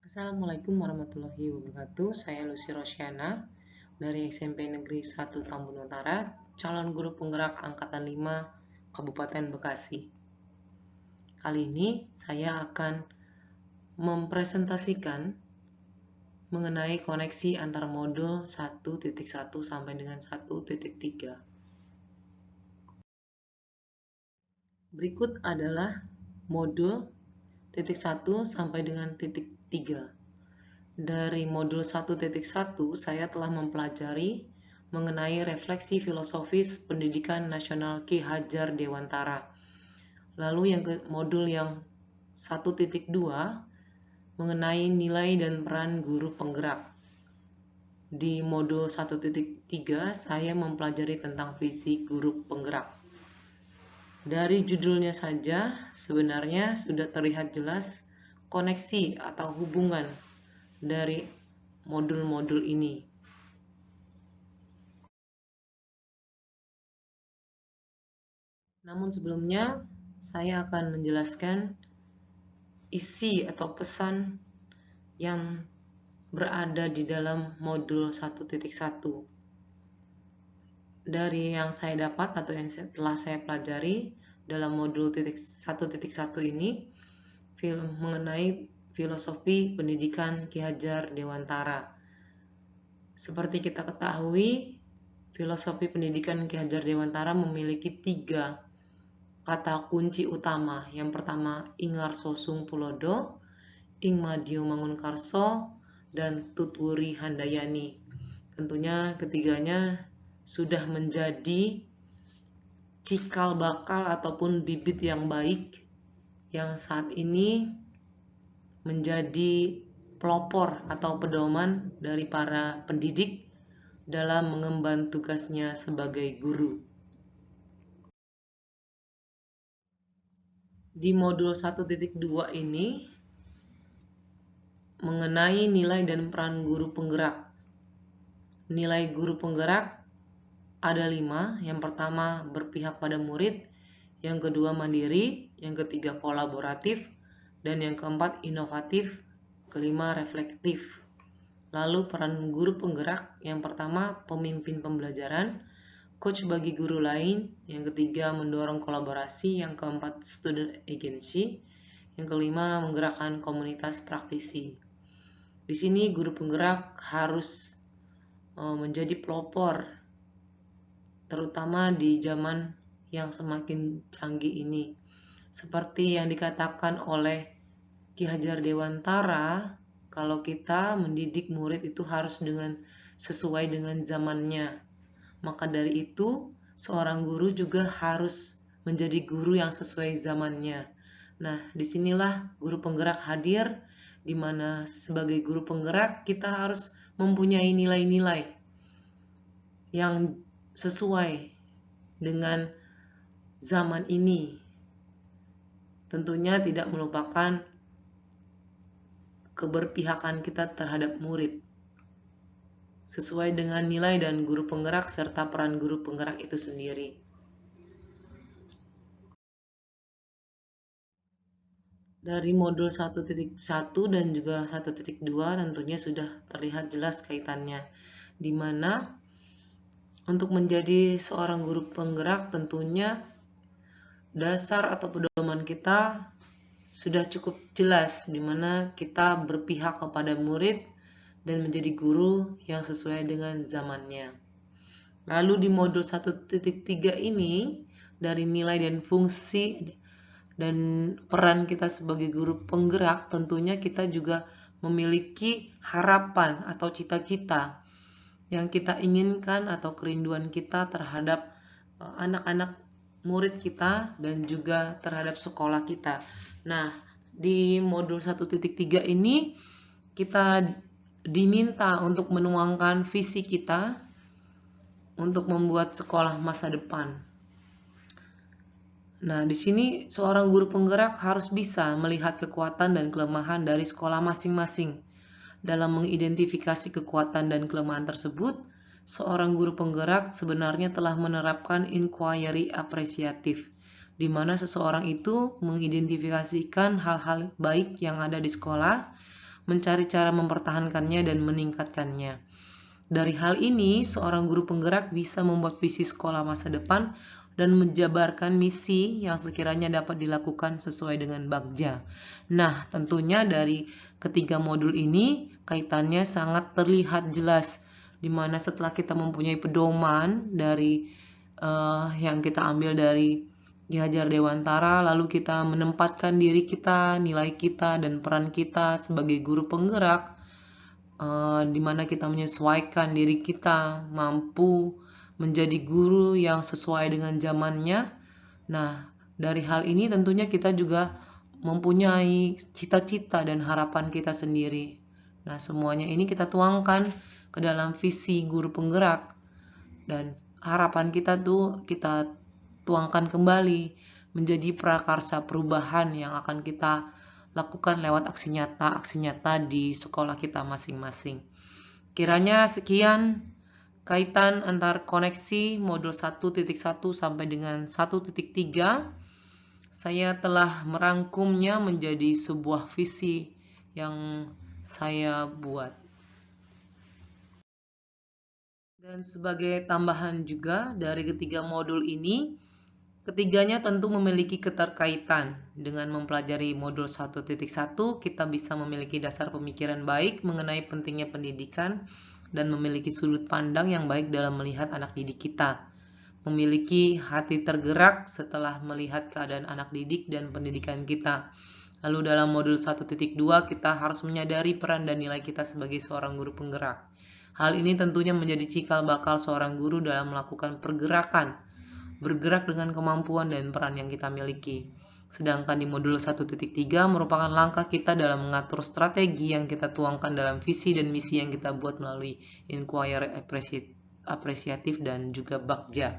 Assalamualaikum warahmatullahi wabarakatuh. Saya Lucy Rosyana dari SMP Negeri 1 Tambun Utara, calon guru penggerak Angkatan 5 Kabupaten Bekasi. Kali ini saya akan mempresentasikan mengenai koneksi antar modul 1.1 sampai dengan 1.3. Berikut adalah modul titik 1 sampai dengan titik 3. Dari modul 1.1 saya telah mempelajari mengenai refleksi filosofis pendidikan nasional Ki Hajar Dewantara. Lalu modul yang 1.2 mengenai nilai dan peran guru penggerak. Di modul 1.3 saya mempelajari tentang visi guru penggerak. Dari judulnya saja sebenarnya sudah terlihat jelas koneksi atau hubungan dari modul-modul ini. Namun sebelumnya, saya akan menjelaskan isi atau pesan yang berada di dalam modul 1.1. Dari yang saya dapat atau yang telah saya pelajari dalam modul 1.1 ini, mengenai filosofi pendidikan Ki Hajar Dewantara. Seperti kita ketahui, filosofi pendidikan Ki Hajar Dewantara memiliki 3 kata kunci utama. Yang pertama, Ingarso Sungtulodo, Ingmadio Mangunkarso, dan Tutwuri Handayani. Tentunya ketiganya sudah menjadi cikal bakal ataupun bibit yang baik yang saat ini menjadi pelopor atau pedoman dari para pendidik dalam mengemban tugasnya sebagai guru. Di modul 1.2 ini mengenai nilai dan peran guru penggerak. Nilai guru penggerak ada 5. Yang pertama berpihak pada murid, yang kedua mandiri, yang ketiga kolaboratif, dan yang keempat inovatif, kelima reflektif. Lalu peran guru penggerak, yang pertama pemimpin pembelajaran, coach bagi guru lain, yang ketiga mendorong kolaborasi, yang keempat student agency, yang kelima menggerakkan komunitas praktisi. Di sini guru penggerak harus menjadi pelopor, terutama di zaman yang semakin canggih ini. Seperti yang dikatakan oleh Ki Hajar Dewantara, kalau kita mendidik murid itu harus sesuai dengan zamannya. Maka dari itu, seorang guru juga harus menjadi guru yang sesuai zamannya. Nah, disinilah guru penggerak hadir, di mana sebagai guru penggerak kita harus mempunyai nilai-nilai yang sesuai dengan zaman ini. Tentunya tidak melupakan keberpihakan kita terhadap murid, sesuai dengan nilai dan guru penggerak serta peran guru penggerak itu sendiri. Dari modul 1.1 dan juga 1.2 tentunya sudah terlihat jelas kaitannya, di mana untuk menjadi seorang guru penggerak tentunya dasar atau pedoman kita sudah cukup jelas, di mana kita berpihak kepada murid dan menjadi guru yang sesuai dengan zamannya. Lalu di modul 1.3 ini, dari nilai dan fungsi dan peran kita sebagai guru penggerak, tentunya kita juga memiliki harapan atau cita-cita yang kita inginkan atau kerinduan kita terhadap anak-anak murid kita dan juga terhadap sekolah kita. Nah, di modul 1.3 ini kita diminta untuk menuangkan visi kita untuk membuat sekolah masa depan. Nah, di sini seorang guru penggerak harus bisa melihat kekuatan dan kelemahan dari sekolah masing-masing. Dalam mengidentifikasi kekuatan dan kelemahan tersebut, seorang guru penggerak sebenarnya telah menerapkan inquiry apresiatif, di mana seseorang itu mengidentifikasikan hal-hal baik yang ada di sekolah, mencari cara mempertahankannya dan meningkatkannya. Dari hal ini, seorang guru penggerak bisa membuat visi sekolah masa depan dan menjabarkan misi yang sekiranya dapat dilakukan sesuai dengan Bagja. Nah, tentunya dari ketiga modul ini kaitannya sangat terlihat jelas, di mana setelah kita mempunyai pedoman dari yang kita ambil dari Ki Hajar Dewantara, lalu kita menempatkan diri kita, nilai kita, dan peran kita sebagai guru penggerak, di mana kita menyesuaikan diri kita, mampu menjadi guru yang sesuai dengan zamannya. Nah, dari hal ini tentunya kita juga mempunyai cita-cita dan harapan kita sendiri. Nah, semuanya ini kita tuangkan ke dalam visi guru penggerak, dan harapan kita tuh kita tuangkan kembali menjadi prakarsa perubahan yang akan kita lakukan lewat aksi nyata di sekolah kita masing-masing. Kiranya sekian kaitan antar koneksi modul 1.1 sampai dengan 1.3. Saya telah merangkumnya menjadi sebuah visi yang saya buat. Dan sebagai tambahan juga dari ketiga modul ini, ketiganya tentu memiliki keterkaitan. Dengan mempelajari modul 1.1, kita bisa memiliki dasar pemikiran baik mengenai pentingnya pendidikan dan memiliki sudut pandang yang baik dalam melihat anak didik kita. Memiliki hati tergerak setelah melihat keadaan anak didik dan pendidikan kita. Lalu dalam modul 1.2, kita harus menyadari peran dan nilai kita sebagai seorang guru penggerak. Hal ini tentunya menjadi cikal bakal seorang guru dalam melakukan pergerakan, bergerak dengan kemampuan dan peran yang kita miliki. Sedangkan di modul 1.3 merupakan langkah kita dalam mengatur strategi yang kita tuangkan dalam visi dan misi yang kita buat melalui inquiry apresiatif dan juga Bagja.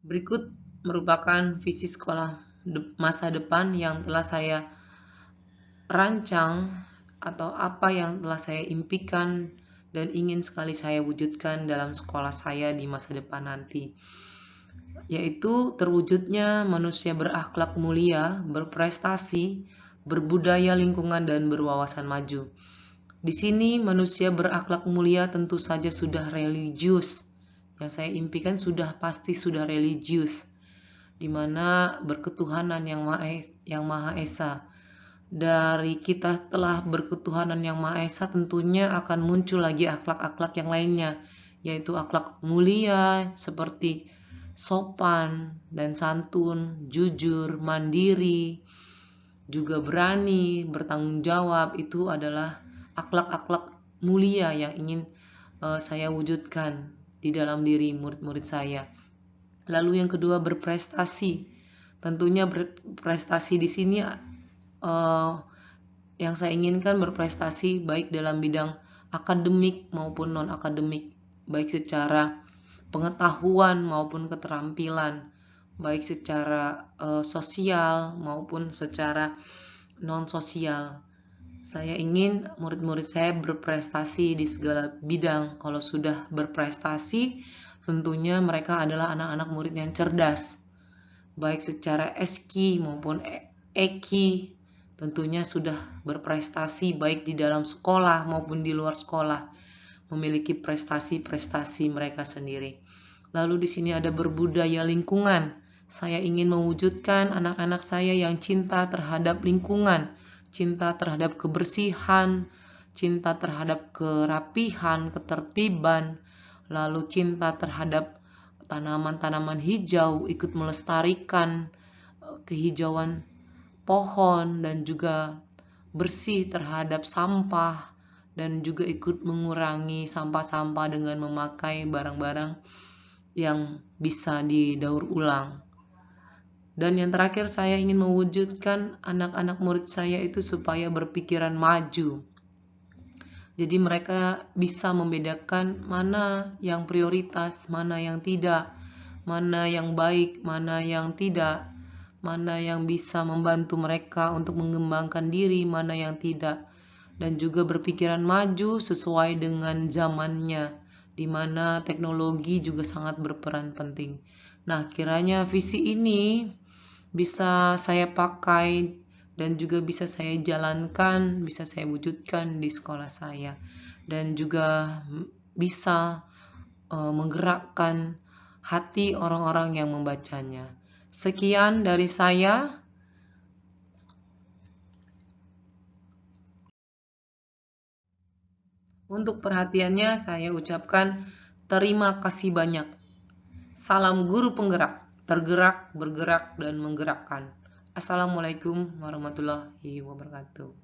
Berikut merupakan visi sekolah masa depan yang telah saya rancang atau apa yang telah saya impikan dan ingin sekali saya wujudkan dalam sekolah saya di masa depan nanti, yaitu terwujudnya manusia berakhlak mulia, berprestasi, berbudaya lingkungan, dan berwawasan maju. Di sini manusia berakhlak mulia tentu saja sudah religius. Yang saya impikan pasti sudah religius, di mana berketuhanan yang Maha Esa. Dari kita telah berketuhanan yang Maha Esa, tentunya akan muncul lagi akhlak-akhlak yang lainnya, yaitu akhlak mulia seperti sopan dan santun, jujur, mandiri, juga berani, bertanggung jawab. Itu adalah akhlak-akhlak mulia yang ingin saya wujudkan di dalam diri murid-murid saya. Lalu yang kedua, berprestasi. Tentunya berprestasi di sini yang saya inginkan berprestasi baik dalam bidang akademik maupun non-akademik, baik secara pengetahuan maupun keterampilan, baik secara sosial maupun secara non-sosial. Saya ingin murid-murid saya berprestasi di segala bidang. Kalau sudah berprestasi, tentunya mereka adalah anak-anak murid yang cerdas, baik secara SQ maupun EQ. Tentunya sudah berprestasi baik di dalam sekolah maupun di luar sekolah, memiliki prestasi-prestasi mereka sendiri. Lalu di sini ada berbudaya lingkungan. Saya ingin mewujudkan anak-anak saya yang cinta terhadap lingkungan, cinta terhadap kebersihan, cinta terhadap kerapihan, ketertiban, lalu cinta terhadap tanaman-tanaman hijau, ikut melestarikan kehijauan pohon, dan juga bersih terhadap sampah, dan juga ikut mengurangi sampah-sampah dengan memakai barang-barang yang bisa didaur ulang. Dan yang terakhir, saya ingin mewujudkan anak-anak murid saya itu supaya berpikiran maju. Jadi mereka bisa membedakan mana yang prioritas, mana yang tidak, mana yang baik, mana yang tidak, mana yang bisa membantu mereka untuk mengembangkan diri, mana yang tidak. Dan juga berpikiran maju sesuai dengan zamannya, di mana teknologi juga sangat berperan penting. Nah, kiranya visi ini bisa saya pakai dan juga bisa saya jalankan, bisa saya wujudkan di sekolah saya, dan juga bisa menggerakkan hati orang-orang yang membacanya. Sekian dari saya. Untuk perhatiannya saya ucapkan terima kasih banyak. Salam guru penggerak, tergerak, bergerak, dan menggerakkan. Assalamualaikum warahmatullahi wabarakatuh.